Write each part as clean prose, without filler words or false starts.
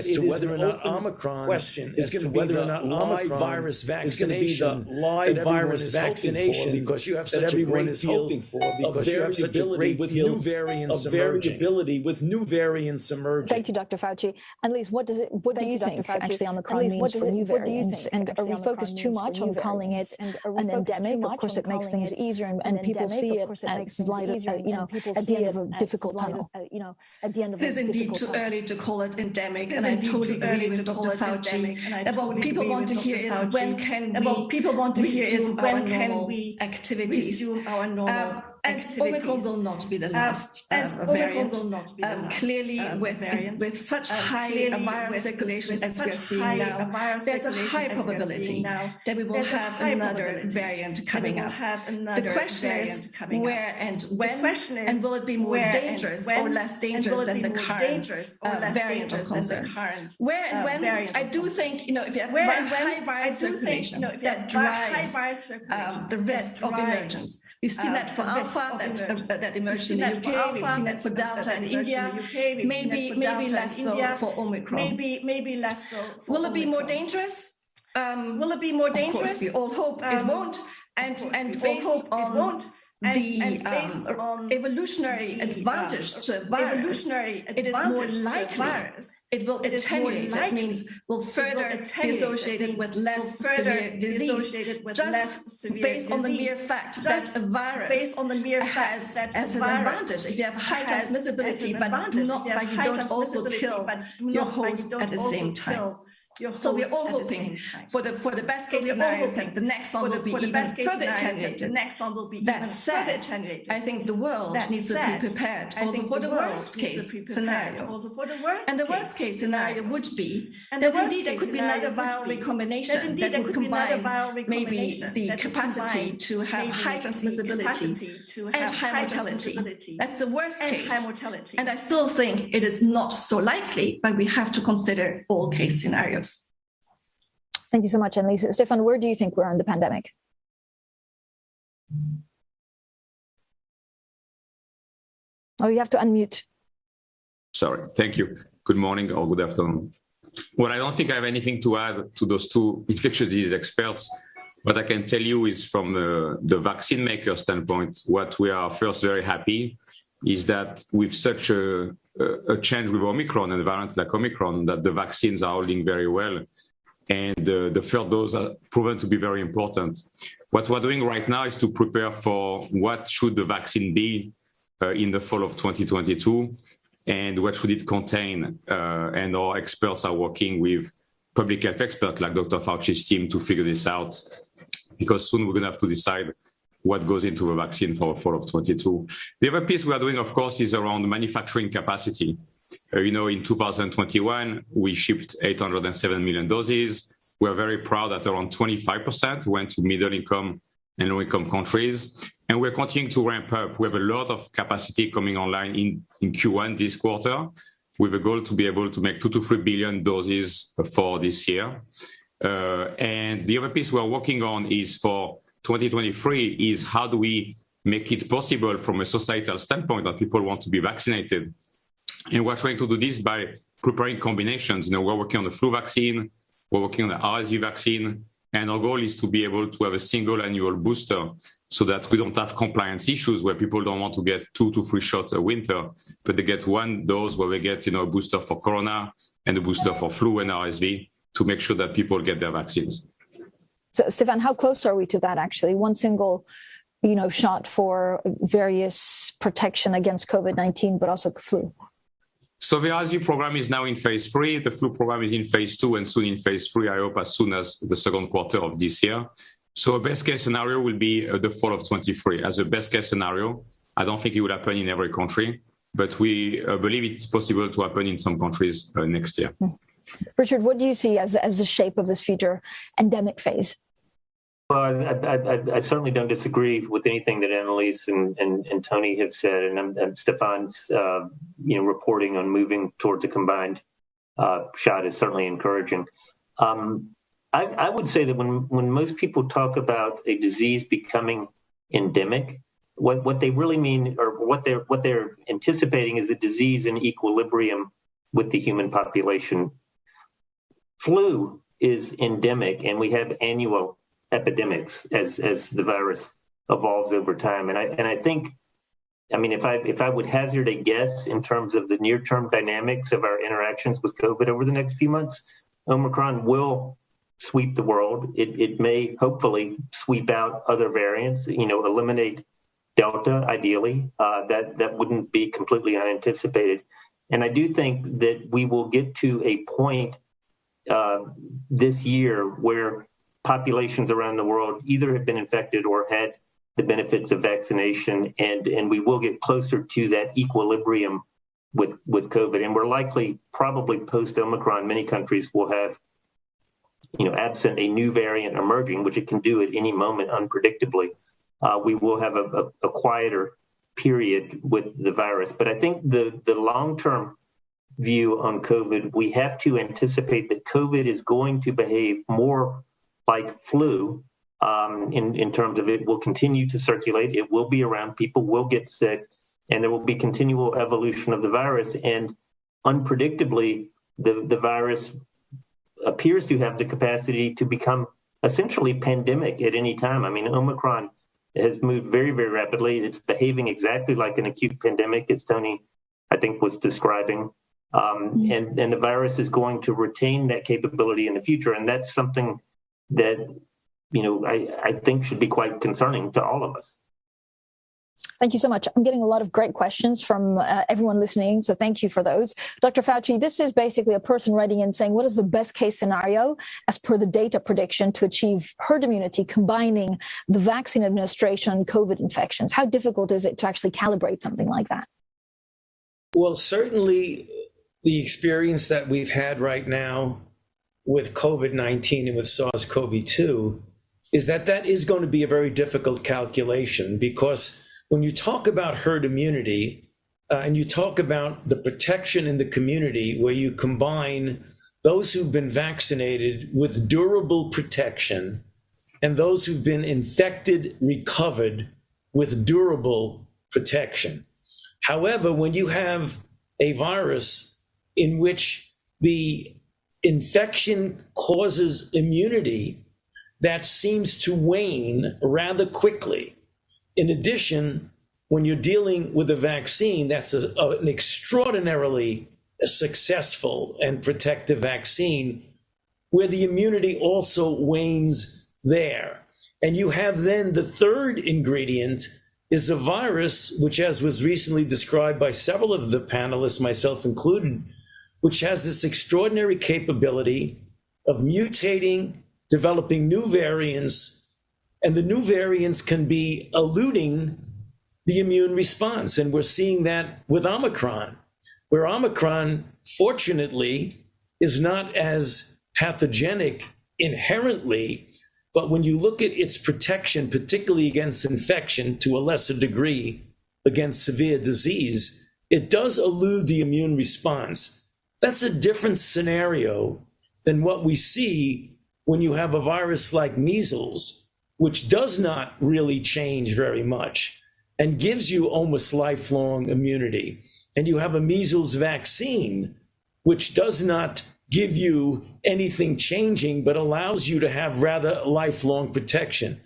to whether or not Omicron question is going to be whether or not live virus vaccination, live virus vaccination, because you have such a great deal because you have such a great with new variants emerging. With new variants emerging. Thank you, Dr. Fauci. Annelise, what do you think actually Omicron means for new variants? And are we focused too much on calling it an endemic? Of course, it makes things easier, and people see it as light, at the end of a difficult tunnel. It is indeed too early to call it endemic, and I totally agree with Dr. Fauci. What people want to hear is when can we activities resume our normal activities. Omicron will not be the last variant. Clearly, with such high viral circulation as we are seeing now, there's a high probability that we will have another variant coming up. The question is where and when, and will it be more dangerous or less dangerous than the current variant of concern? Where and when, I do think, if you have high viral circulation, that drives the risk of emergence. We've seen that for Alpha, that emerged in the UK. We've seen that for Delta in India. Maybe less so for Omicron. Maybe less so. Will it be more dangerous? Of course, we all hope it won't. And based on evolutionary advantage to a virus, it is more likely it will attenuate. That means will further be associated with less severe disease, just based on the mere fact that a virus has an advantage. If you have high transmissibility, but you don't also kill your host at the same time. So we're all hoping for the best case scenario. The next one will be even further attenuated. That said, I think the world needs to be prepared also for the worst case scenario. And the worst case scenario would be that indeed there could be another viral recombination that would combine maybe the capacity to have high transmissibility and high mortality. That's the worst case. And I still think it is not so likely, but we have to consider all case scenarios. Thank you so much, Annelise. Stefan, where do you think we're in the pandemic? Oh, you have to unmute. Sorry. Thank you. Good morning or good afternoon. Well, I don't think I have anything to add to those two infectious disease experts. What I can tell you is from the vaccine maker standpoint, what we are first very happy is that with such a change with Omicron and variants like Omicron, that the vaccines are holding very well. And the third dose are proven to be very important. What we're doing right now is to prepare for what should the vaccine be in the fall of 2022, and what should it contain. And our experts are working with public health experts like Dr. Fauci's team to figure this out, because soon we're going to have to decide what goes into the vaccine for fall of 22. The other piece we are doing, of course, is around manufacturing capacity. In 2021, we shipped 807 million doses. We're very proud that around 25% went to middle-income and low-income countries. And we're continuing to ramp up. We have a lot of capacity coming online in Q1 this quarter, with a goal to be able to make 2 to 3 billion doses for this year. And the other piece we're working on is for 2023 is how do we make it possible from a societal standpoint that people want to be vaccinated. And we're trying to do this by preparing combinations. We're working on the flu vaccine, we're working on the RSV vaccine, and our goal is to be able to have a single annual booster so that we don't have compliance issues where people don't want to get 2 to 3 shots a winter, but they get one dose where we get, a booster for corona and a booster for flu and RSV to make sure that people get their vaccines. So, Stefan, how close are we to that, actually? One single, shot for various protection against COVID-19, but also flu? So the RSV program is now in phase 3. The flu program is in phase 2 and soon in phase 3, I hope as soon as the second quarter of this year. So a best case scenario will be the fall of 23. As a best case scenario, I don't think it will happen in every country, but we believe it's possible to happen in some countries next year. Richard, what do you see as the shape of this future endemic phase? Well, I certainly don't disagree with anything that Annelise and Tony have said, and Stefan's reporting on moving towards a combined shot is certainly encouraging. I would say that when most people talk about a disease becoming endemic, what they really mean, or what they're anticipating, is a disease in equilibrium with the human population flu is endemic, and we have annual epidemics as the virus evolves over time. And I think, I mean, if I would hazard a guess in terms of the near-term dynamics of our interactions with COVID over the next few months, Omicron will sweep the world. It may hopefully sweep out other variants, eliminate Delta, ideally. That wouldn't be completely unanticipated. And I do think that we will get to a point this year where populations around the world either have been infected or had the benefits of vaccination, and we will get closer to that equilibrium with COVID. And we're likely, probably post-Omicron, many countries will have, absent a new variant emerging, which it can do at any moment unpredictably, we will have a quieter period with the virus. But I think the long-term view on COVID, we have to anticipate that COVID is going to behave more like flu in terms of it will continue to circulate, it will be around, people will get sick, and there will be continual evolution of the virus. And unpredictably, the virus appears to have the capacity to become essentially pandemic at any time. I mean, Omicron has moved very, very rapidly. It's behaving exactly like an acute pandemic, as Tony, I think, was describing. And the virus is going to retain that capability in the future. And that's something that, I think should be quite concerning to all of us. Thank you so much. I'm getting a lot of great questions from everyone listening, so thank you for those. Dr. Fauci, this is basically a person writing in saying, what is the best case scenario as per the data prediction to achieve herd immunity, combining the vaccine administration and COVID infections? How difficult is it to actually calibrate something like that? Well, certainly the experience that we've had right now with COVID-19 and with SARS-CoV-2 is that is going to be a very difficult calculation, because when you talk about herd immunity and you talk about the protection in the community, where you combine those who've been vaccinated with durable protection and those who've been infected, recovered with durable protection. However, when you have a virus in which the infection causes immunity that seems to wane rather quickly, in addition, when you're dealing with a vaccine that's an extraordinarily successful and protective vaccine, where the immunity also wanes there. And you have then the third ingredient is a virus, which, as was recently described by several of the panelists, myself included, which has this extraordinary capability of mutating, developing new variants, and the new variants can be eluding the immune response. And we're seeing that with Omicron, where Omicron, fortunately, is not as pathogenic inherently, but when you look at its protection, particularly against infection, to a lesser degree against severe disease, it does elude the immune response. That's a different scenario than what we see when you have a virus like measles, which does not really change very much and gives you almost lifelong immunity. And you have a measles vaccine, which does not give you anything changing, but allows you to have rather lifelong protection.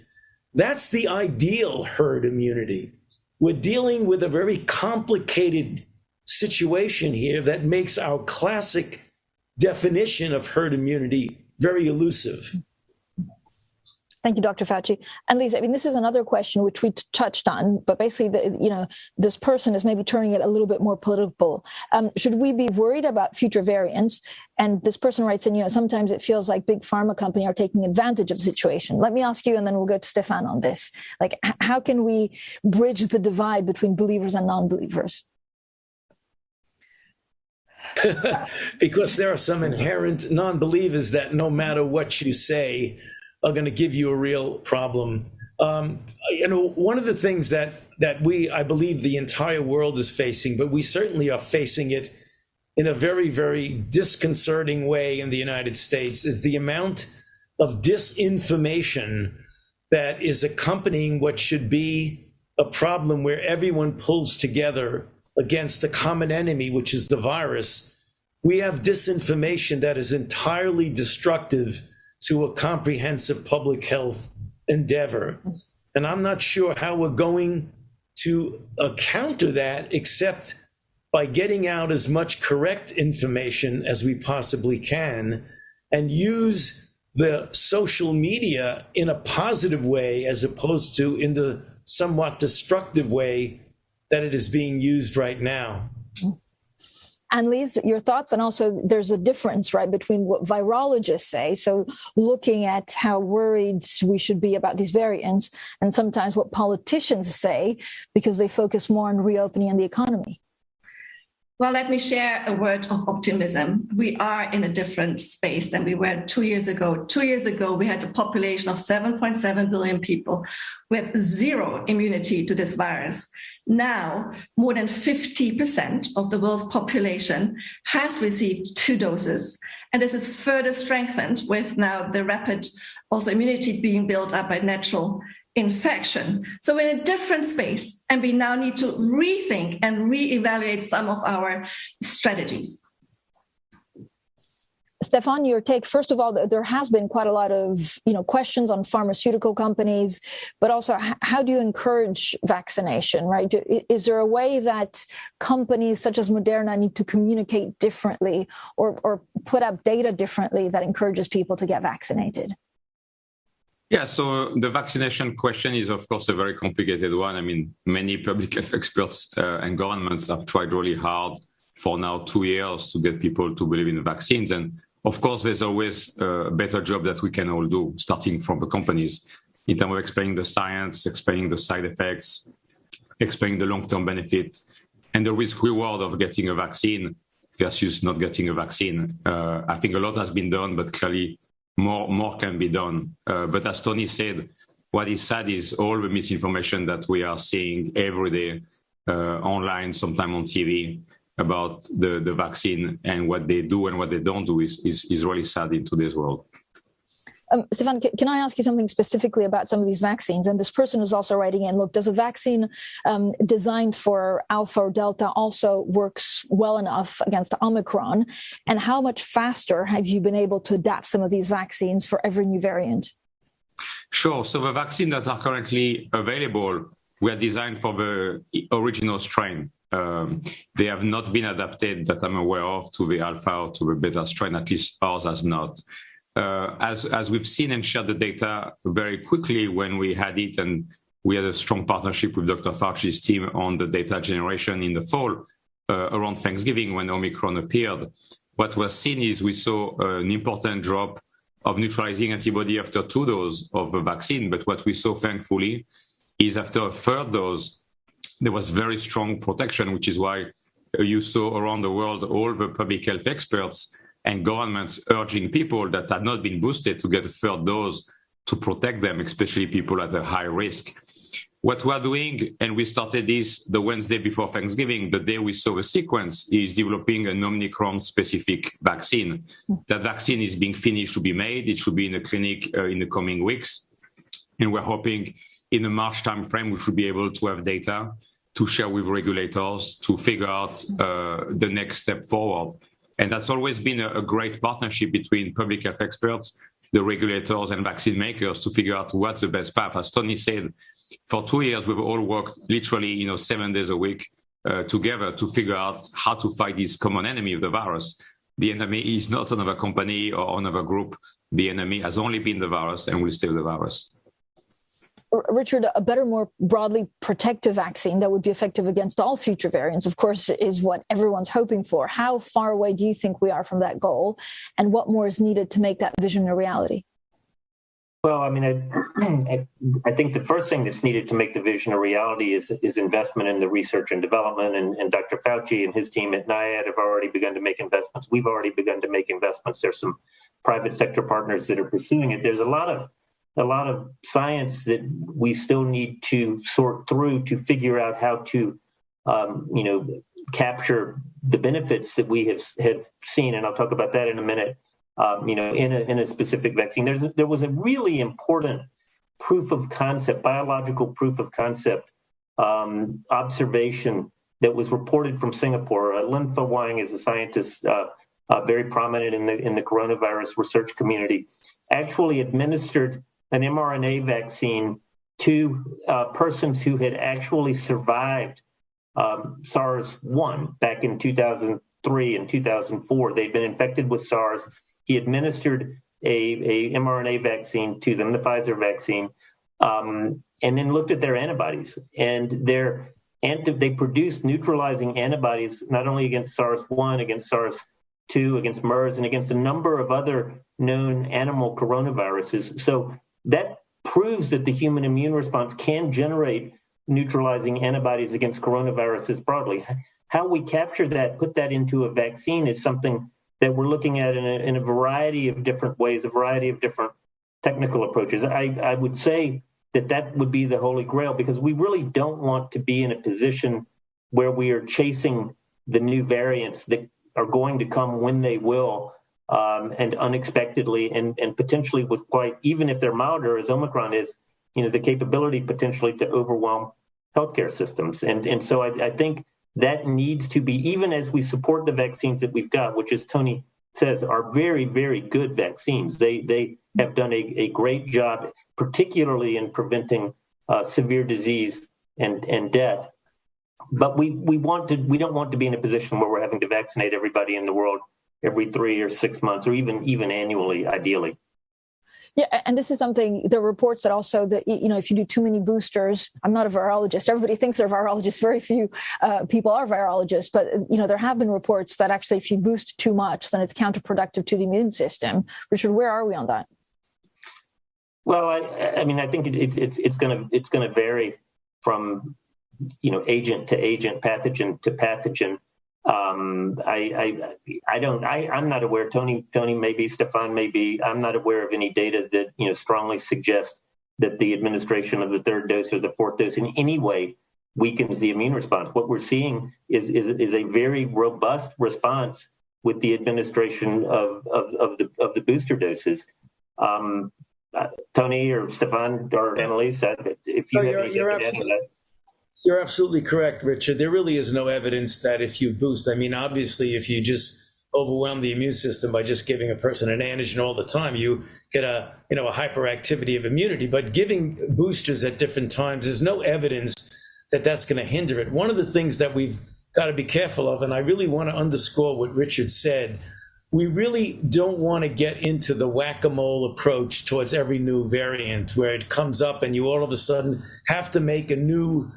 That's the ideal herd immunity. We're dealing with a very complicated situation here that makes our classic definition of herd immunity very elusive. Thank you, Dr. Fauci. And Lisa, I mean, this is another question which we touched on, but basically, this person is maybe turning it a little bit more political. Should we be worried about future variants? And this person writes in, sometimes it feels like big pharma companies are taking advantage of the situation. Let me ask you, and then we'll go to Stefan on this. Like, how can we bridge the divide between believers and non-believers? Because there are some inherent non-believers that no matter what you say, are going to give you a real problem. One of the things that I believe the entire world is facing, but we certainly are facing it in a very, very disconcerting way in the United States, is the amount of disinformation that is accompanying what should be a problem where everyone pulls together against the common enemy, which is the virus. we have disinformation that is entirely destructive to a comprehensive public health endeavor. And I'm not sure how we're going to counter that except by getting out as much correct information as we possibly can and use the social media in a positive way as opposed to in the somewhat destructive way that it is being used right now. Annelise, your thoughts? And also there's a difference, right, between what virologists say, so looking at how worried we should be about these variants, and sometimes what politicians say because they focus more on reopening and the economy. Well, let me share a word of optimism. We are in a different space than we were 2 years ago. 2 years ago, we had a population of 7.7 billion people with zero immunity to this virus. Now, more than 50% of the world's population has received 2 doses. And this is further strengthened with now the rapid also immunity being built up by natural infection. So we're in a different space, and we now need to rethink and reevaluate some of our strategies. Stefan, your take. First of all, there has been quite a lot of questions on pharmaceutical companies, but also how do you encourage vaccination, right? Is there a way that companies such as Moderna need to communicate differently or put up data differently that encourages people to get vaccinated? Yeah, so the vaccination question is, of course, a very complicated one. I mean, many public health experts and governments have tried really hard for now 2 years to get people to believe in the vaccines. And of course, there's always a better job that we can all do, starting from the companies, in terms of explaining the science, explaining the side effects, explaining the long-term benefit, and the risk-reward of getting a vaccine versus not getting a vaccine. I think a lot has been done, but clearly more can be done. But as Tony said, what is sad is all the misinformation that we are seeing every day online, sometime on TV, about the vaccine and what they do and what they don't do is really sad in today's world. Stefan, can I ask you something specifically about some of these vaccines? And this person is also writing in, look, does a vaccine designed for Alpha or Delta also works well enough against Omicron? And how much faster have you been able to adapt some of these vaccines for every new variant? Sure. So the vaccines that are currently available were designed for the original strain. They have not been adapted, that I'm aware of, to the Alpha or to the Beta strain, at least ours has not. As we've seen and shared the data very quickly when we had it, and we had a strong partnership with Dr. Fauci's team on the data generation in the fall around Thanksgiving when Omicron appeared. What was seen is we saw an important drop of neutralizing antibody after 2 doses of the vaccine. But what we saw, thankfully, is after a 3rd dose, there was very strong protection, which is why you saw around the world all the public health experts and governments urging people that had not been boosted to get a 3rd dose to protect them, especially people at a high risk. What we're doing, and we started this the Wednesday before Thanksgiving, the day we saw the sequence, is developing an Omicron-specific vaccine. That vaccine is being finished to be made. It should be in the clinic in the coming weeks. And we're hoping in the March timeframe, we should be able to have data to share with regulators to figure out the next step forward. And that's always been a great partnership between public health experts, the regulators, and vaccine makers to figure out what's the best path. As Tony said, for 2 years, we've all worked literally 7 days a week together to figure out how to fight this common enemy of the virus. The enemy is not another company or another group. The enemy has only been the virus and will stay with the virus. Richard, a better, more broadly protective vaccine that would be effective against all future variants, of course, is what everyone's hoping for. How far away do you think we are from that goal? And what more is needed to make that vision a reality? Well, I mean, I think the first thing that's needed to make the vision a reality is investment in the research and development. And Dr. Fauci and his team at NIAID have already begun to make investments. We've already begun to make investments. There's some private sector partners that are pursuing it. There's a lot of science that we still need to sort through to figure out how to, capture the benefits that we have seen. And I'll talk about that in a minute. In a specific vaccine, there was a really important proof of concept, biological proof of concept observation that was reported from Singapore. Lin Fa Wang is a scientist very prominent in the coronavirus research community, actually administered an mRNA vaccine to persons who had actually survived SARS-1 back in 2003 and 2004. They'd been infected with SARS. He administered a mRNA vaccine to them, the Pfizer vaccine, and then looked at their antibodies. And they produced neutralizing antibodies not only against SARS-1, against SARS-2, against MERS, and against a number of other known animal coronaviruses. So that proves that the human immune response can generate neutralizing antibodies against coronaviruses broadly. How we capture that, put that into a vaccine, is something that we're looking at in a variety of different ways, a variety of different technical approaches. I would say that would be the holy grail, because we really don't want to be in a position where we are chasing the new variants that are going to come when they will, and unexpectedly, and potentially with quite, even if they're milder as Omicron is, the capability potentially to overwhelm healthcare systems. And so I think that needs to be, even as we support the vaccines that we've got, which, as Tony says, are very, very good vaccines. They have done a great job, particularly in preventing severe disease and death. But we don't want to be in a position where we're having to vaccinate everybody in the world every 3 or 6 months, or even annually, ideally. Yeah, and this is something, there are reports that also that, if you do too many boosters, I'm not a virologist, everybody thinks they're virologists, very few people are virologists, but, there have been reports that actually if you boost too much, then it's counterproductive to the immune system. Richard, where are we on that? Well, I think it's going to vary from, agent to agent, pathogen to pathogen. I'm not aware, Tony maybe, Stefan maybe, I'm not aware of any data that, strongly suggests that the administration of the third dose or the fourth dose in any way weakens the immune response. What we're seeing is a very robust response with the administration of the booster doses. Tony or Stefan or Annalise, if you have anything to add to that. You're absolutely correct, Richard. There really is no evidence that if you boost, obviously, if you just overwhelm the immune system by just giving a person an antigen all the time, you get a hyperactivity of immunity. But giving boosters at different times, there's no evidence that that's going to hinder it. One of the things that we've got to be careful of, and I really want to underscore what Richard said, we really don't want to get into the whack-a-mole approach towards every new variant where it comes up and you all of a sudden have to make a new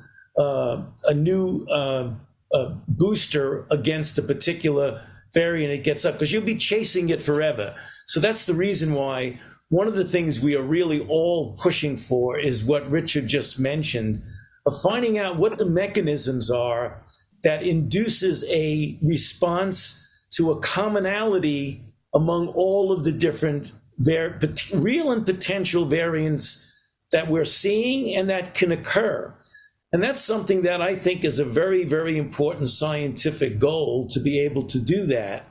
booster against a particular variant it gets up, because you'll be chasing it forever. So that's the reason why one of the things we are really all pushing for is what Richard just mentioned, of finding out what the mechanisms are that induces a response to a commonality among all of the different real and potential variants that we're seeing and that can occur. And that's something that I think is a very, very important scientific goal, to be able to do that.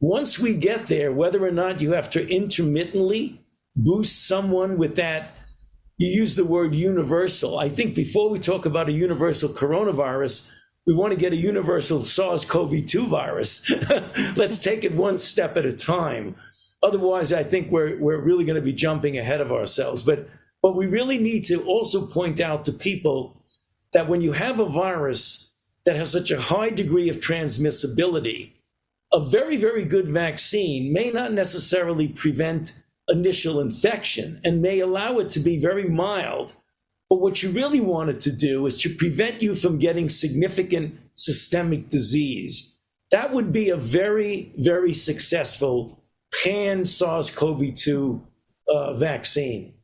Once we get there, whether or not you have to intermittently boost someone with that, you use the word universal. I think before we talk about a universal coronavirus, we want to get a universal SARS-CoV-2 virus. Let's take it one step at a time. Otherwise, I think we're really going to be jumping ahead of ourselves. But we really need to also point out to people that when you have a virus that has such a high degree of transmissibility, a very, very good vaccine may not necessarily prevent initial infection and may allow it to be very mild. But what you really want it to do is to prevent you from getting significant systemic disease. That would be a very, very successful pan-SARS-CoV-2 vaccine.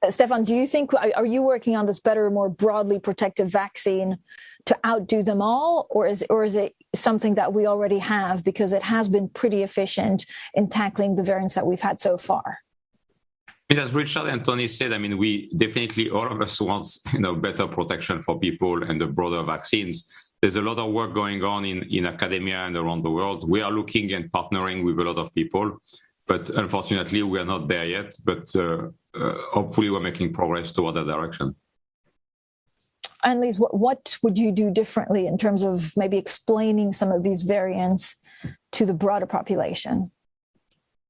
Stefan, do you think, are you working on this better, more broadly protective vaccine to outdo them all? Or is it something that we already have because it has been pretty efficient in tackling the variants that we've had so far? As Richard and Tony said, we definitely, all of us want, better protection for people and the broader vaccines. There's a lot of work going on in academia and around the world. We are looking and partnering with a lot of people, but unfortunately, we are not there yet. But hopefully, we're making progress toward that direction. Annelies, what would you do differently in terms of maybe explaining some of these variants to the broader population?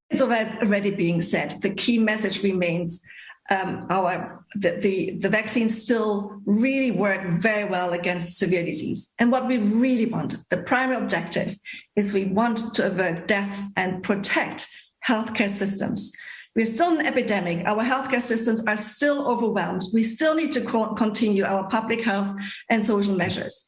It's already being said. The key message remains the vaccines still really work very well against severe disease. And what we really want, the primary objective, is we want to avert deaths and protect healthcare systems. We're still in an epidemic. Our healthcare systems are still overwhelmed. We still need to continue our public health and social measures.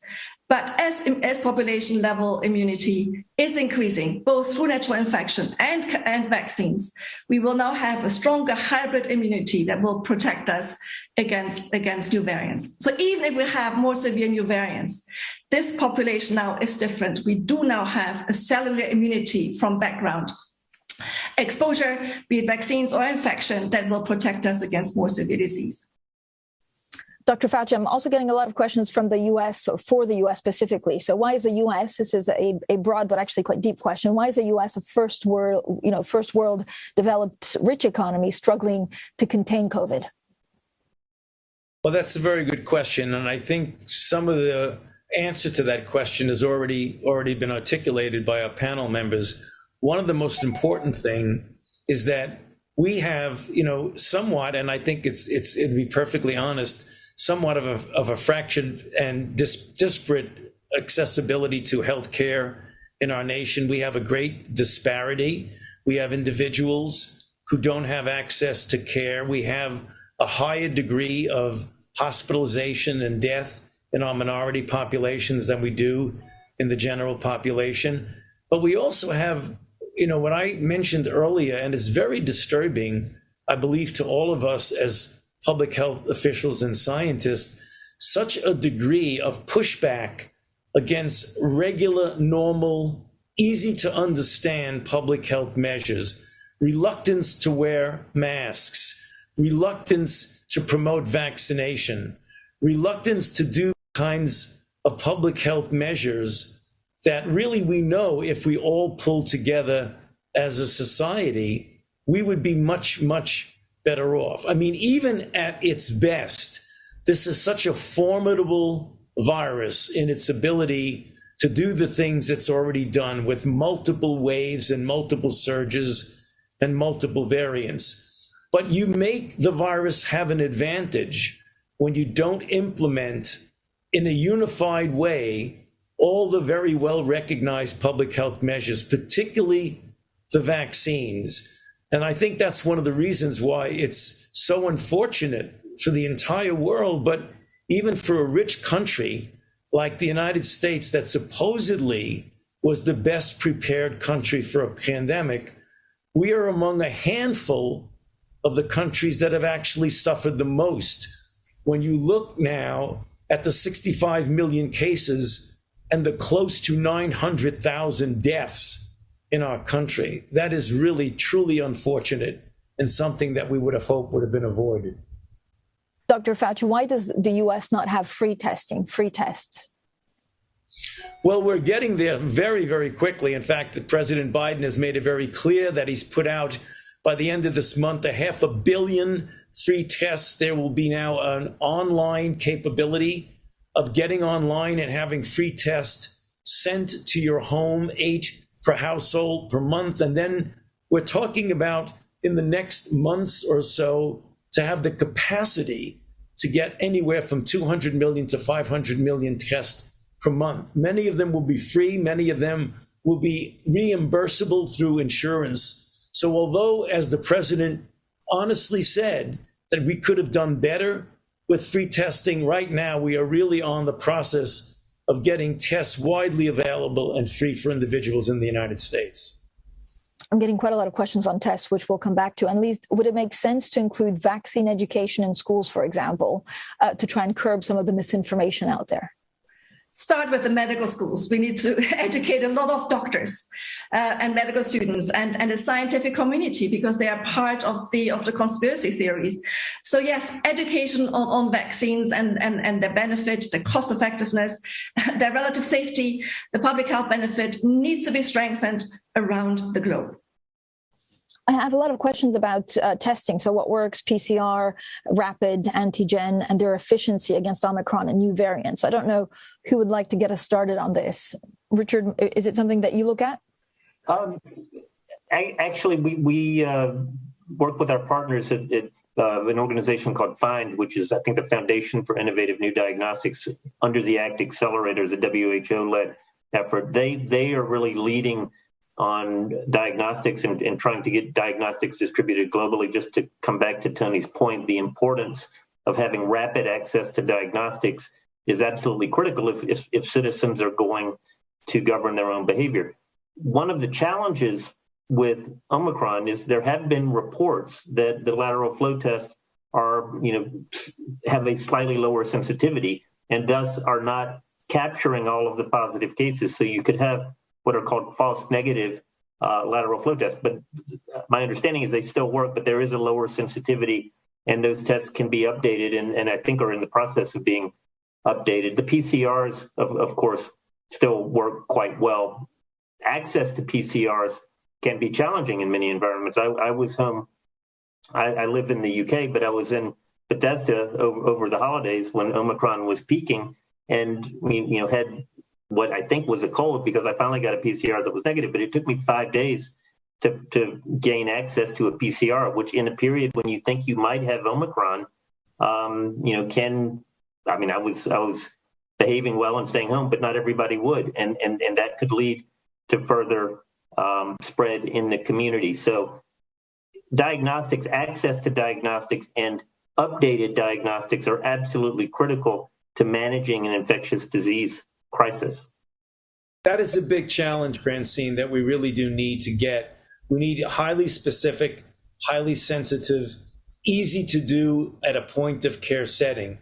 But as population level immunity is increasing, both through natural infection and vaccines, we will now have a stronger hybrid immunity that will protect us against new variants. So even if we have more severe new variants, this population now is different. We do now have a cellular immunity from background exposure, be it vaccines or infection, that will protect us against more severe disease. Dr. Fauci, I'm also getting a lot of questions from the U.S. or for the U.S. specifically. So why is the U.S., this is a broad but actually quite deep question, why is the U.S. a first world developed rich economy struggling to contain COVID? Well, that's a very good question. And I think some of the answer to that question has already been articulated by our panel members. One of the most important thing is that we have, somewhat, and I think it'd be perfectly honest, somewhat of a fractured and disparate accessibility to healthcare in our nation. We have a great disparity. We have individuals who don't have access to care. We have a higher degree of hospitalization and death in our minority populations than we do in the general population. But we also have, what I mentioned earlier, and it's very disturbing, I believe, to all of us as public health officials and scientists, such a degree of pushback against regular, normal, easy to understand public health measures, reluctance to wear masks, reluctance to promote vaccination, reluctance to do kinds of public health measures that really we know if we all pull together as a society, we would be much, much better off. I mean, even at its best, this is such a formidable virus in its ability to do the things it's already done with multiple waves and multiple surges and multiple variants. But you make the virus have an advantage when you don't implement in a unified way all the very well recognized public health measures, particularly the vaccines. And I think that's one of the reasons why it's so unfortunate for the entire world, but even for a rich country like the United States that supposedly was the best prepared country for a pandemic, we are among a handful of the countries that have actually suffered the most. When you look now at the 65 million cases and the close to 900,000 deaths in our country, that is really, truly unfortunate and something that we would have hoped would have been avoided. Dr. Fauci, why does the U.S. not have free tests? Well, we're getting there very, very quickly. In fact, President Biden has made it very clear that he's put out, by the end of this month, 500 million free tests. There will be now an online capability of getting online and having free tests sent to your home, 8 per household per month. And then we're talking about in the next months or so to have the capacity to get anywhere from 200 million to 500 million tests per month. Many of them will be free. Many of them will be reimbursable through insurance. So although, as the president honestly said, that we could have done better with free testing, right now we are really on the process of getting tests widely available and free for individuals in the United States. I'm getting quite a lot of questions on tests, which we'll come back to. And Annelies, would it make sense to include vaccine education in schools, for example, to try and curb some of the misinformation out there? Start with the medical schools. We need to educate a lot of doctors and medical students and the scientific community, because they are part of the conspiracy theories. So yes, education on vaccines and their benefit, the cost effectiveness, their relative safety, the public health benefit needs to be strengthened around the globe. I have a lot of questions about testing. So what works, PCR, rapid antigen, and their efficiency against Omicron and new variants. I don't know who would like to get us started on this. Richard, is it something that you look at? Actually, we work with our partners at an organization called FIND, which is, I think, the Foundation for Innovative New Diagnostics under the ACT Accelerator, the WHO-led effort. They are really leading on diagnostics and trying to get diagnostics distributed globally. Just to come back to Tony's point, the importance of having rapid access to diagnostics is absolutely critical if citizens are going to govern their own behavior. One of the challenges with Omicron is there have been reports that the lateral flow tests are, have a slightly lower sensitivity and thus are not capturing all of the positive cases. So you could have what are called false negative lateral flow tests. But my understanding is they still work, but there is a lower sensitivity, and those tests can be updated and I think are in the process of being updated. The PCRs, of course, still work quite well. Access to PCRs can be challenging in many environments. I was home, I live in the UK, but I was in Bethesda over the holidays when Omicron was peaking, and we had what I think was a cold because I finally got a PCR that was negative, but it took me 5 days to gain access to a PCR, which in a period when you think you might have Omicron, I was behaving well and staying home, but not everybody would. And that could lead to further spread in the community. So diagnostics, access to diagnostics and updated diagnostics are absolutely critical to managing an infectious disease crisis. That is a big challenge, Francine, that we really do need to get. We need highly specific, highly sensitive, easy to do at a point of care setting.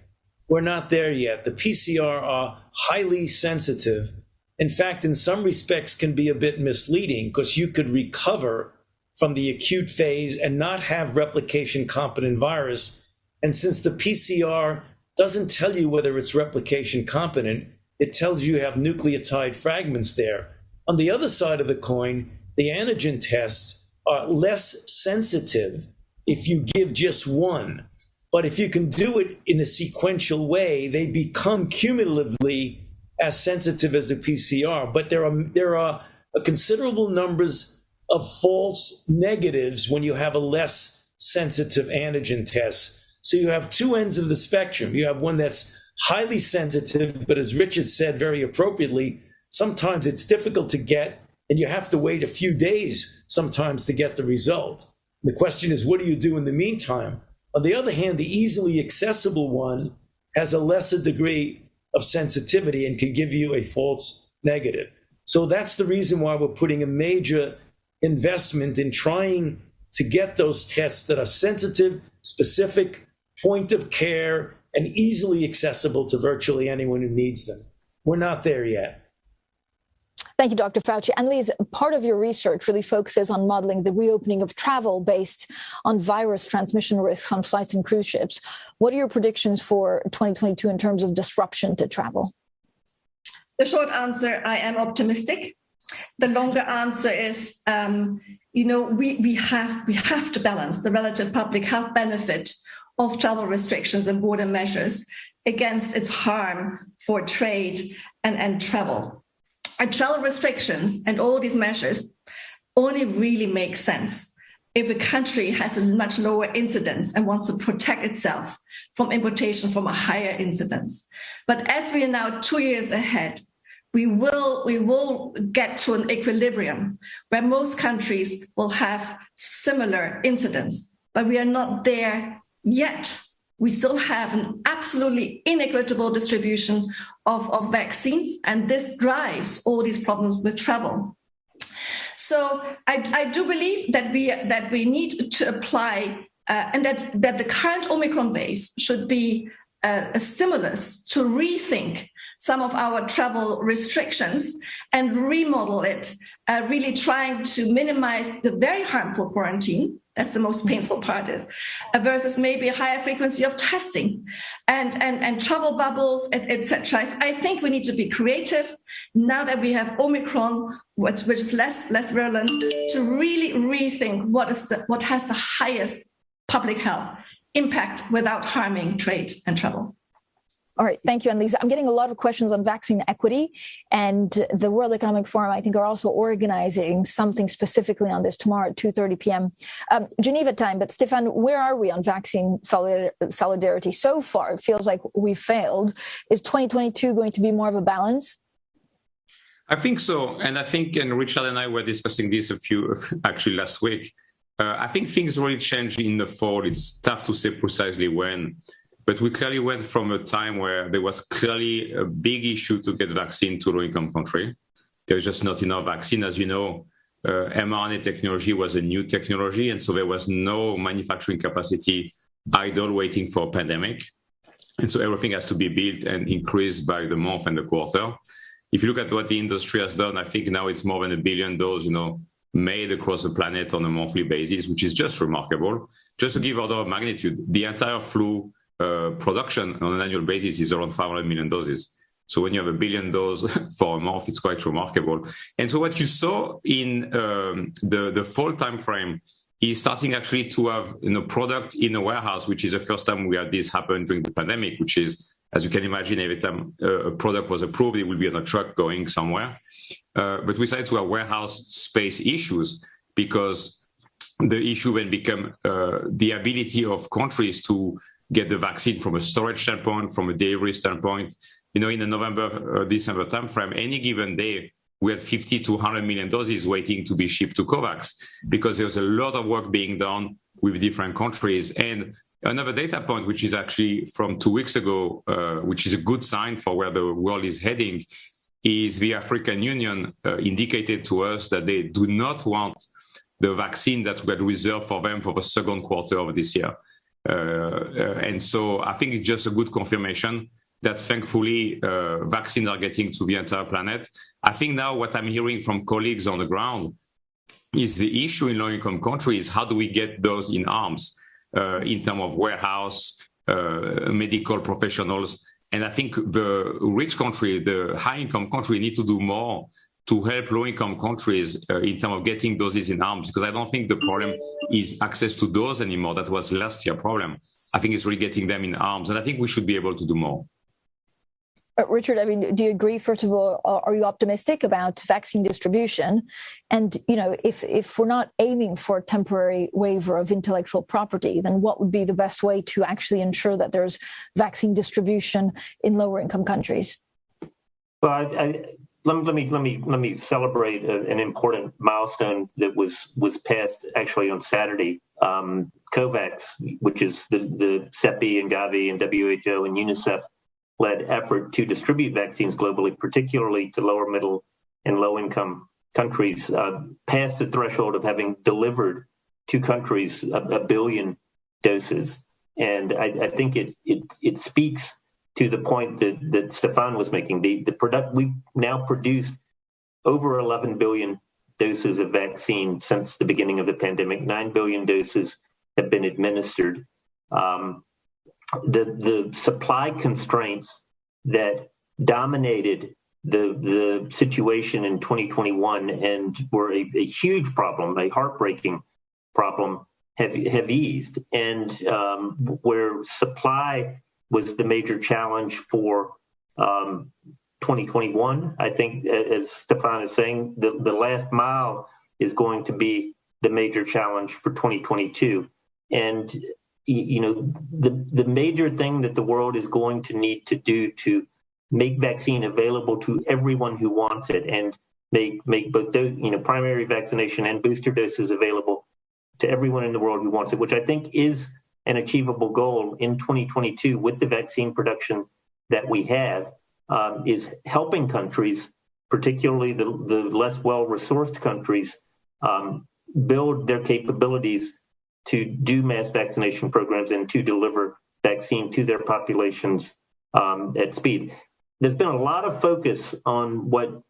We're not there yet. The PCR are highly sensitive. In fact, in some respects can be a bit misleading because you could recover from the acute phase and not have replication competent virus. And since the PCR doesn't tell you whether it's replication competent, it tells you have nucleotide fragments there. On the other side of the coin, the antigen tests are less sensitive if you give just one. But if you can do it in a sequential way, they become cumulatively as sensitive as a PCR. But there are a considerable numbers of false negatives when you have a less sensitive antigen test. So you have two ends of the spectrum. You have one that's highly sensitive, but as Richard said very appropriately, sometimes it's difficult to get, and you have to wait a few days sometimes to get the result. The question is, what do you do in the meantime? On the other hand, the easily accessible one has a lesser degree of sensitivity and can give you a false negative. So that's the reason why we're putting a major investment in trying to get those tests that are sensitive, specific, point of care, and easily accessible to virtually anyone who needs them. We're not there yet. Thank you, Dr. Fauci. Annelise, part of your research really focuses on modeling the reopening of travel based on virus transmission risks on flights and cruise ships. What are your predictions for 2022 in terms of disruption to travel? The short answer, I am optimistic. The longer answer is, we have to balance the relative public health benefit of travel restrictions and border measures against its harm for trade and travel. And travel restrictions and all these measures only really make sense if a country has a much lower incidence and wants to protect itself from importation from a higher incidence. But as we are now 2 years ahead, we will get to an equilibrium where most countries will have similar incidence, but we are not there yet. We still have an absolutely inequitable distribution of vaccines, and this drives all these problems with travel. So I do believe that we need to apply, and that the current Omicron wave should be a stimulus to rethink some of our travel restrictions and remodel it, really trying to minimize the very harmful quarantine. That's the most painful part is versus maybe a higher frequency of testing and travel bubbles, etc. I think we need to be creative now that we have Omicron, which is less virulent, to really rethink what has the highest public health impact without harming trade and travel. All right. Thank you, Annalise. I'm getting a lot of questions on vaccine equity, and the World Economic Forum, I think, are also organizing something specifically on this tomorrow at 2:30 p.m. Geneva time. But Stefan, where are we on vaccine solidarity? So far, it feels like we failed. Is 2022 going to be more of a balance? I think so. And I think, and Richard and I were discussing this actually last week. I think things really changed in the fall. It's tough to say precisely when. But we clearly went from a time where there was clearly a big issue to get vaccine to low-income country. There's just not enough vaccine. As you know, mRNA technology was a new technology, and so there was no manufacturing capacity idle waiting for a pandemic. And so everything has to be built and increased by the month and the quarter. If you look at what the industry has done, I think now it's more than 1 billion doses, made across the planet on a monthly basis, which is just remarkable. Just to give order of magnitude, the entire flu production on an annual basis is around 500 million doses. So when you have 1 billion doses for a month, it's quite remarkable. And so what you saw in the fall timeframe is starting actually to have product in a warehouse, which is the first time we had this happen during the pandemic, which is, as you can imagine, every time a product was approved, it will be on a truck going somewhere. But we started to have warehouse space issues because the issue then became the ability of countries to get the vaccine from a storage standpoint, from a delivery standpoint. In the November, December timeframe, any given day, we had 50 to 100 million doses waiting to be shipped to COVAX because there's a lot of work being done with different countries. And another data point, which is actually from 2 weeks ago, which is a good sign for where the world is heading, is the African Union indicated to us that they do not want the vaccine that we had reserved for them for the second quarter of this year. And so I think it's just a good confirmation that thankfully vaccines are getting to the entire planet. I think now what I'm hearing from colleagues on the ground is the issue in low-income countries, how do we get those in arms in terms of warehouse, medical professionals. And I think the rich country, the high-income country need to do more to help low-income countries in terms of getting doses in arms, because I don't think the problem is access to those anymore. That was last year's problem. I think it's really getting them in arms, and I think we should be able to do more. Richard, do you agree, first of all, are you optimistic about vaccine distribution? And, if we're not aiming for a temporary waiver of intellectual property, then what would be the best way to actually ensure that there's vaccine distribution in lower income countries? Well, Let me celebrate an important milestone that was passed actually on Saturday. COVAX, which is the CEPI and Gavi and WHO and UNICEF-led effort to distribute vaccines globally, particularly to lower, middle, and low-income countries, passed the threshold of having delivered to countries 1 billion doses. And I think it speaks to the point that Stefan was making. We've now produced over 11 billion doses of vaccine since the beginning of the pandemic. 9 billion doses have been administered. The supply constraints that dominated the situation in 2021 and were a huge problem, a heartbreaking problem, have eased. And where supply was the major challenge for 2021. I think, as Stefan is saying, the last mile is going to be the major challenge for 2022. And, the major thing that the world is going to need to do to make vaccine available to everyone who wants it and make both primary vaccination and booster doses available to everyone in the world who wants it, which I think is an achievable goal in 2022 with the vaccine production that we have, is helping countries, particularly the less well-resourced countries, build their capabilities to do mass vaccination programs and to deliver vaccine to their populations at speed. there's been a lot of focus on what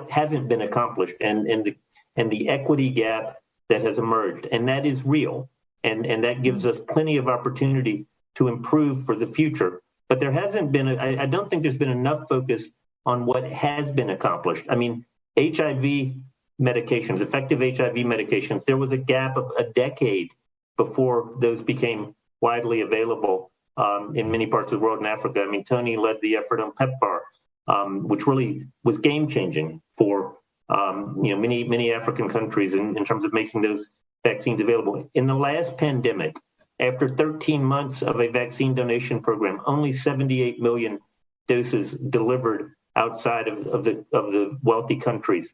hasn't been accomplished and the equity gap that has emerged, and that is real, and that gives us plenty of opportunity to improve for the future. But there hasn't been, I don't think there's been enough focus on what has been accomplished. I mean, HIV medications, effective HIV medications, there was a gap of a decade before those became widely available in many parts of the world in Africa. I mean, Tony led the effort on PEPFAR, which really was game-changing for many African countries in terms of making those vaccines available. In the last pandemic, after 13 months of a vaccine donation program, only 78 million doses delivered outside of the wealthy countries.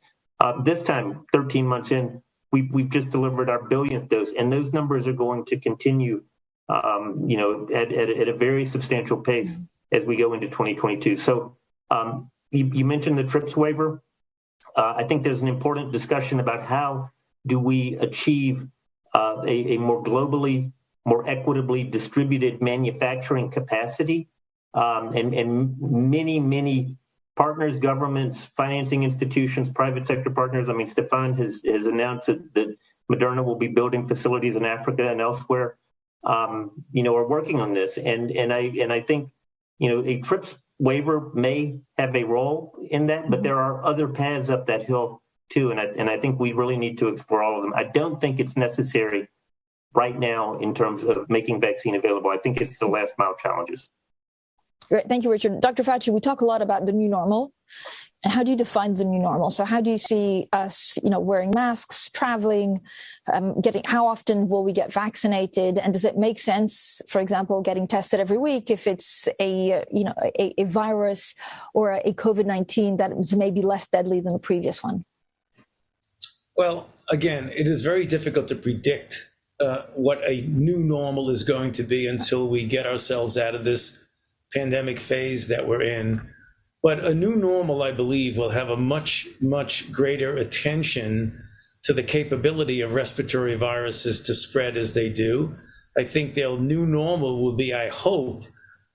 This time, 13 months in, we've just delivered our billionth dose, and those numbers are going to continue, at a very substantial pace as we go into 2022. So you mentioned the TRIPS waiver. I think there's an important discussion about how do we achieve a more globally, more equitably distributed manufacturing capacity, and many partners, governments, financing institutions, private sector partners. I mean, Stefan has announced that Moderna will be building facilities in Africa and elsewhere, are working on this. And I think, a TRIPS waiver may have a role in that, but there are other paths up that hill too. And I think we really need to explore all of them. I don't think it's necessary right now in terms of making vaccine available. I think it's the last mile challenges. Great. Thank you, Richard. Dr. Fauci, we talk a lot about the new normal. And how do you define the new normal? So how do you see us, wearing masks, traveling, how often will we get vaccinated? And does it make sense, for example, getting tested every week if it's a virus or a COVID-19 that is maybe less deadly than the previous one? Well, again, it is very difficult to predict what a new normal is going to be until we get ourselves out of this pandemic phase that we're in. But a new normal, I believe, will have a much, much greater attention to the capability of respiratory viruses to spread as they do. I think their new normal will be, I hope,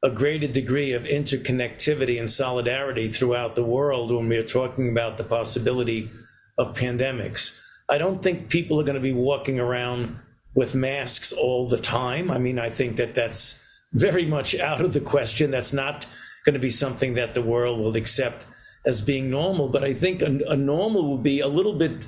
a greater degree of interconnectivity and solidarity throughout the world when we're talking about the possibility of pandemics. I don't think people are going to be walking around with masks all the time. I mean, I think that that's very much out of the question. That's not going to be something that the world will accept as being normal. But I think a normal will be a little bit,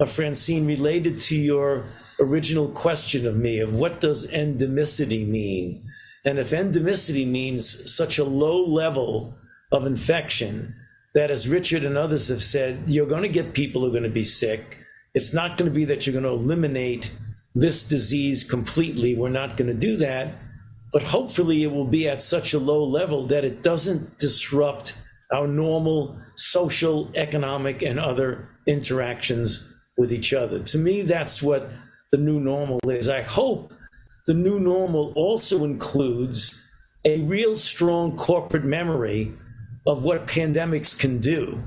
Francine, related to your original question of me, of what does endemicity mean? And if endemicity means such a low level of infection that, as Richard and others have said, you're going to get people who are going to be sick. It's not going to be that you're going to eliminate this disease completely. We're not going to do that. But hopefully it will be at such a low level that it doesn't disrupt our normal social, economic, and other interactions with each other. To me, that's what the new normal is. I hope the new normal also includes a real strong corporate memory of what pandemics can do.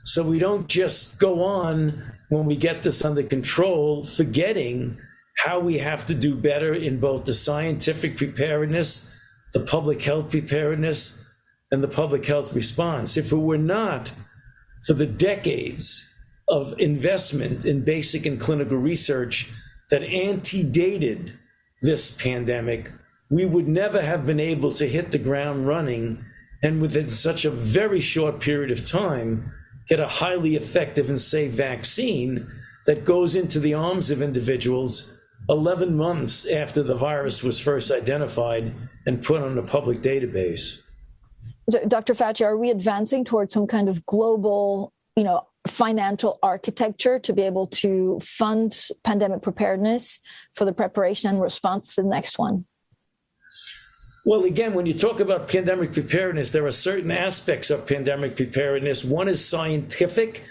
So we don't just go on when we get this under control, forgetting how we have to do better in both the scientific preparedness, the public health preparedness, and the public health response. If it were not for the decades of investment in basic and clinical research that antedated this pandemic, we would never have been able to hit the ground running and within such a very short period of time get a highly effective and safe vaccine that goes into the arms of individuals 11 months after the virus was first identified and put on a public database. So, Dr. Fauci, are we advancing towards some kind of global, financial architecture to be able to fund pandemic preparedness for the preparation and response to the next one? Well, again, when you talk about pandemic preparedness, there are certain aspects of pandemic preparedness. One is scientific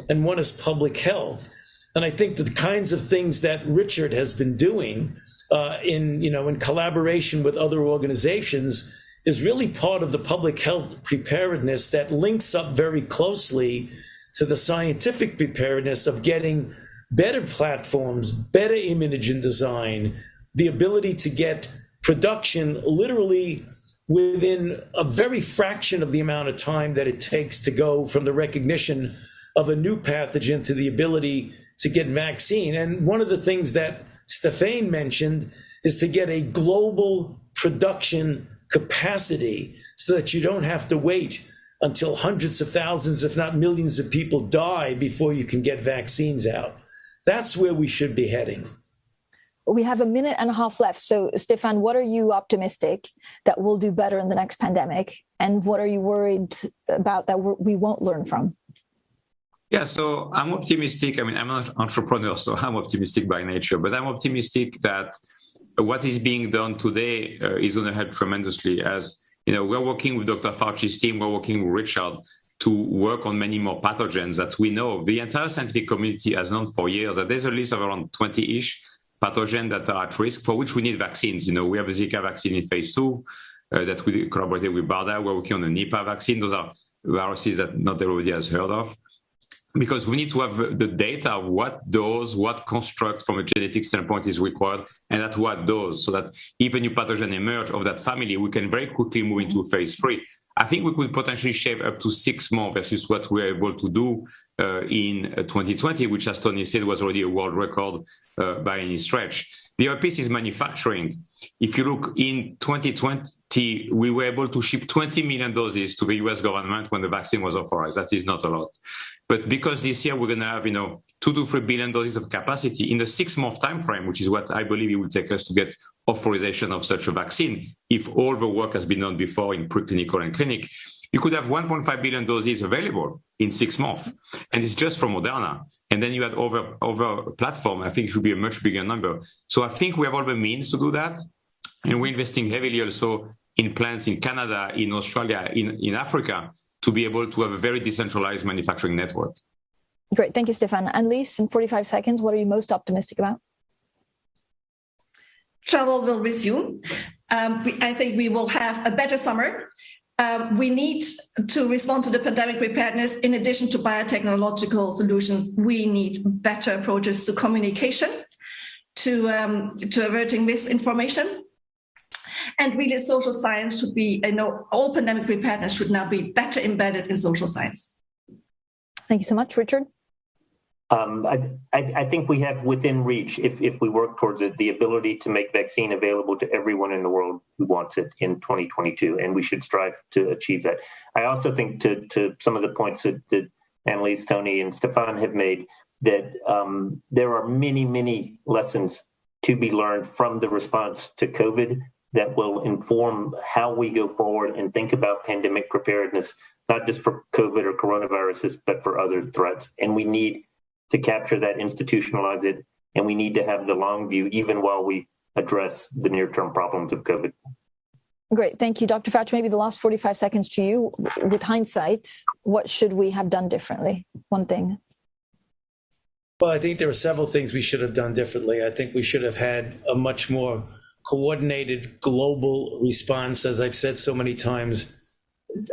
and one is public health. And I think that the kinds of things that Richard has been doing in collaboration with other organizations is really part of the public health preparedness that links up very closely to the scientific preparedness of getting better platforms, better imaging design, the ability to get production literally within a very fraction of the amount of time that it takes to go from the recognition of a new pathogen to the ability to get vaccine. And one of the things that Stefan mentioned is to get a global production capacity so that you don't have to wait until hundreds of thousands, if not millions of people die before you can get vaccines out. That's where we should be heading. We have a minute and a half left. So, Stefan, what are you optimistic that we'll do better in the next pandemic? And what are you worried about that we won't learn from? Yeah, so I'm optimistic. I mean, I'm an entrepreneur, so I'm optimistic by nature, but I'm optimistic that what is being done today is going to help tremendously. As you know, we're working with Dr. Fauci's team, we're working with Richard to work on many more pathogens that we know. The entire scientific community has known for years that there's a list of around 20-ish pathogens that are at risk for which we need vaccines. You know, we have a Zika vaccine in phase 2 that we collaborated with BARDA. We're working on a Nipah vaccine. Those are viruses that not everybody has heard of. Because we need to have the data of what dose, what construct from a genetic standpoint is required, and at what dose, so that if a new pathogen emerge of that family, we can very quickly move into phase 3. I think we could potentially shave up to 6 more versus what we were able to do in 2020, which, as Tony said, was already a world record by any stretch. The other piece is manufacturing. If you look in 2020, we were able to ship 20 million doses to the US government when the vaccine was authorized. That is not a lot. But because this year we're going to have, 2 to 3 billion doses of capacity in the 6-month time frame, which is what I believe it will take us to get authorization of such a vaccine, if all the work has been done before in preclinical and clinic, you could have 1.5 billion doses available in 6 months. And it's just from Moderna. And then you had over platform, I think it should be a much bigger number. So I think we have all the means to do that. And we're investing heavily also in plants in Canada, in Australia, in Africa, to be able to have a very decentralized manufacturing network. Great. Thank you, Stefan. Annelies, in 45 seconds, what are you most optimistic about? Travel will resume. I think we will have a better summer. We need to respond to the pandemic preparedness. In addition to biotechnological solutions, we need better approaches to communication, to averting misinformation. And really, social science should be, all pandemic preparedness should now be better embedded in social science. Thank you so much, Richard. I think we have within reach, if we work towards it, the ability to make vaccine available to everyone in the world who wants it in 2022, and we should strive to achieve that. I also think to some of the points that Annelies, Tony, and Stefan have made, that there are many, many lessons to be learned from the response to COVID that will inform how we go forward and think about pandemic preparedness, not just for COVID or coronaviruses, but for other threats. And we need to capture that, institutionalize it, and we need to have the long view even while we address the near-term problems of COVID. Great, thank you. Dr. Fauci, maybe the last 45 seconds to you. With hindsight, what should we have done differently? One thing. Well, I think there are several things we should have done differently. I think we should have had a much more coordinated global response. As I've said so many times,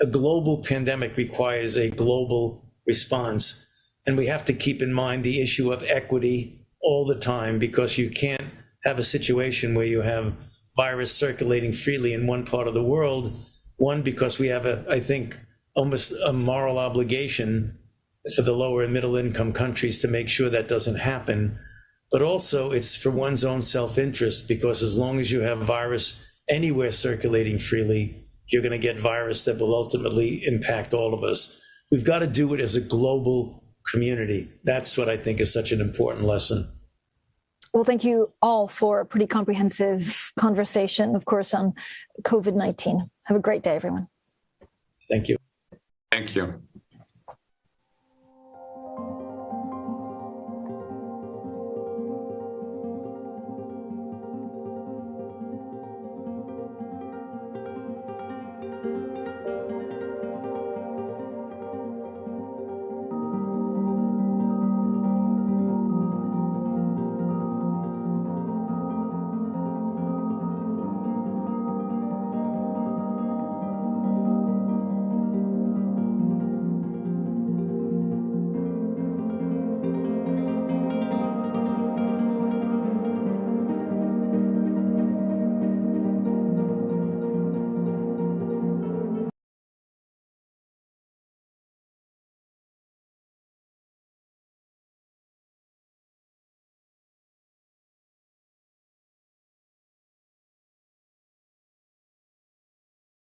a global pandemic requires a global response. And we have to keep in mind the issue of equity all the time, because you can't have a situation where you have virus circulating freely in one part of the world. One, because we have I think, almost a moral obligation for the lower and middle income countries to make sure that doesn't happen. But also it's for one's own self-interest, because as long as you have virus anywhere circulating freely, you're going to get virus that will ultimately impact all of us. We've got to do it as a global community. That's what I think is such an important lesson. Well, thank you all for a pretty comprehensive conversation, of course, on COVID-19. Have a great day, everyone. Thank you. Thank you.